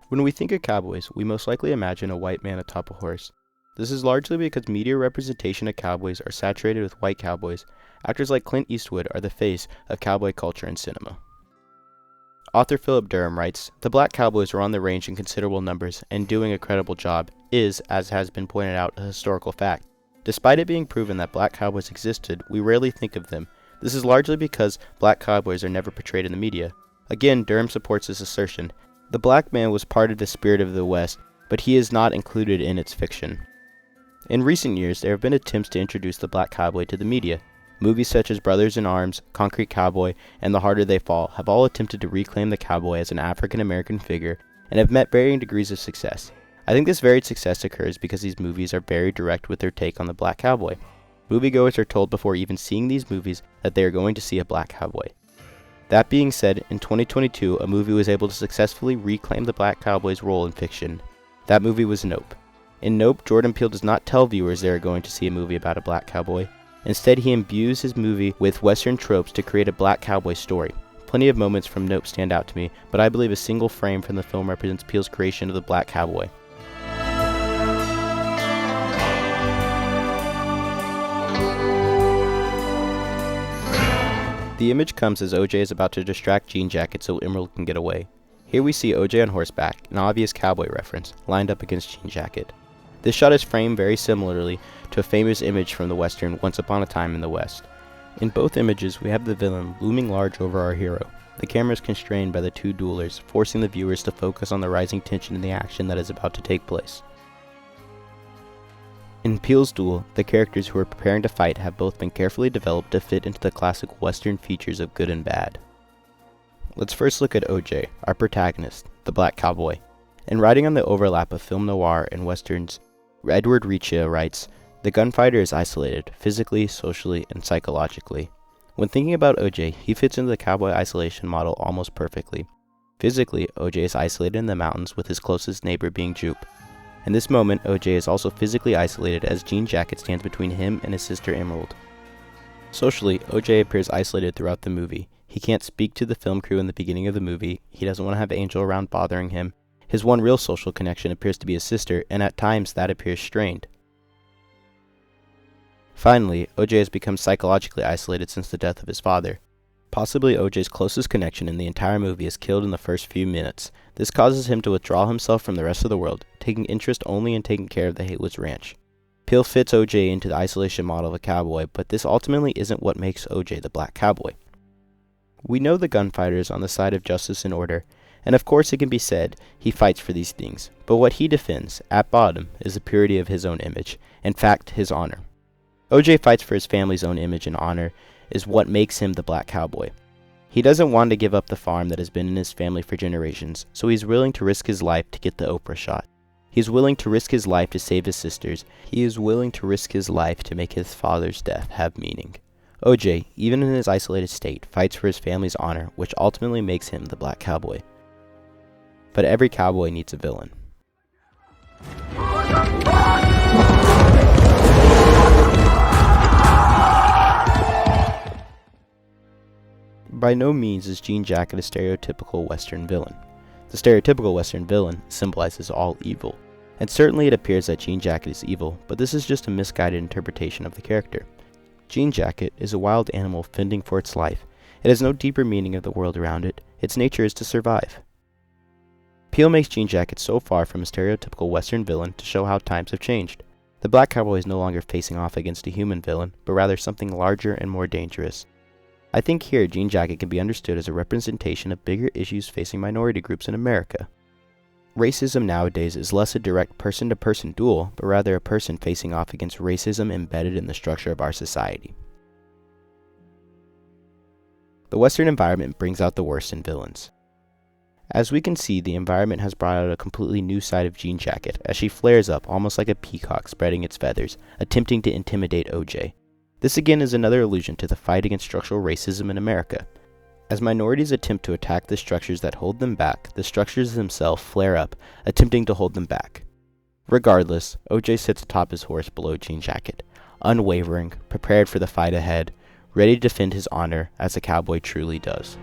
When we think of cowboys, we most likely imagine a white man atop a horse. This is largely because media representation of cowboys are saturated with white cowboys. Actors like Clint Eastwood are the face of cowboy culture in cinema. Author Philip Durham writes, "The black cowboys were on the range in considerable numbers, and doing a credible job is, as has been pointed out, a historical fact. Despite it being proven that black cowboys existed, we rarely think of them. This is largely because black cowboys are never portrayed in the media." Again, Durham supports this assertion. The black man was part of the spirit of the West, but he is not included in its fiction. In recent years, there have been attempts to introduce the black cowboy to the media. Movies such as Brothers in Arms, Concrete Cowboy, and The Harder They Fall have all attempted to reclaim the cowboy as an African-American figure and have met varying degrees of success. I think this varied success occurs because these movies are very direct with their take on the black cowboy. Moviegoers are told before even seeing these movies that they are going to see a black cowboy. That being said, in 2022, a movie was able to successfully reclaim the black cowboy's role in fiction. That movie was Nope. In Nope, Jordan Peele does not tell viewers they are going to see a movie about a black cowboy. Instead, he imbues his movie with Western tropes to create a black cowboy story. Plenty of moments from Nope stand out to me, but I believe a single frame from the film represents Peele's creation of the black cowboy. The image comes as OJ is about to distract Jean Jacket so Emerald can get away. Here we see OJ on horseback, an obvious cowboy reference, lined up against Jean Jacket. This shot is framed very similarly to a famous image from the western Once Upon a Time in the West. In both images, we have the villain looming large over our hero. The camera is constrained by the two duelers, forcing the viewers to focus on the rising tension in the action that is about to take place. In Peele's duel, the characters who are preparing to fight have both been carefully developed to fit into the classic Western features of good and bad. Let's first look at OJ, our protagonist, the black cowboy. In writing on the overlap of film noir and westerns, Edward Riccia writes, "The gunfighter is isolated, physically, socially, and psychologically." When thinking about OJ, he fits into the cowboy isolation model almost perfectly. Physically, OJ is isolated in the mountains with his closest neighbor being Jupe. In this moment, OJ is also physically isolated as Jean Jacket stands between him and his sister Emerald. Socially, OJ appears isolated throughout the movie. He can't speak to the film crew in the beginning of the movie, he doesn't want to have Angel around bothering him. His one real social connection appears to be his sister, and at times that appears strained. Finally, OJ has become psychologically isolated since the death of his father. Possibly OJ's closest connection in the entire movie is killed in the first few minutes. This causes him to withdraw himself from the rest of the world, taking interest only in taking care of the Haywood's ranch. Peele fits OJ into the isolation model of a cowboy, but this ultimately isn't what makes OJ the black cowboy. We know the gunfighter is on the side of justice and order, and of course it can be said he fights for these things, but what he defends, at bottom, is the purity of his own image, in fact, his honor. OJ fights for his family's own image and honor is what makes him the black cowboy. He doesn't want to give up the farm that has been in his family for generations, so he's willing to risk his life to get the Oprah shot. He's willing to risk his life to save his sisters. He is willing to risk his life to make his father's death have meaning. OJ, even in his isolated state, fights for his family's honor, which ultimately makes him the black cowboy. But every cowboy needs a villain. By no means is Jean Jacket a stereotypical Western villain. The stereotypical Western villain symbolizes all evil, and certainly it appears that Jean Jacket is evil, but this is just a misguided interpretation of the character. Jean Jacket is a wild animal fending for its life. It has no deeper meaning of the world around it. Its nature is to survive. Peele makes Jean Jacket so far from a stereotypical Western villain to show how times have changed. The black cowboy is no longer facing off against a human villain, but rather something larger and more dangerous. I think here Jean Jacket can be understood as a representation of bigger issues facing minority groups in America. Racism nowadays is less a direct person-to-person duel, but rather a person facing off against racism embedded in the structure of our society. The Western environment brings out the worst in villains. As we can see, the environment has brought out a completely new side of Jean Jacket, as she flares up almost like a peacock spreading its feathers, attempting to intimidate OJ. This again is another allusion to the fight against structural racism in America. As minorities attempt to attack the structures that hold them back, the structures themselves flare up, attempting to hold them back. Regardless, OJ sits atop his horse below Jean Jacket, unwavering, prepared for the fight ahead, ready to defend his honor as a cowboy truly does.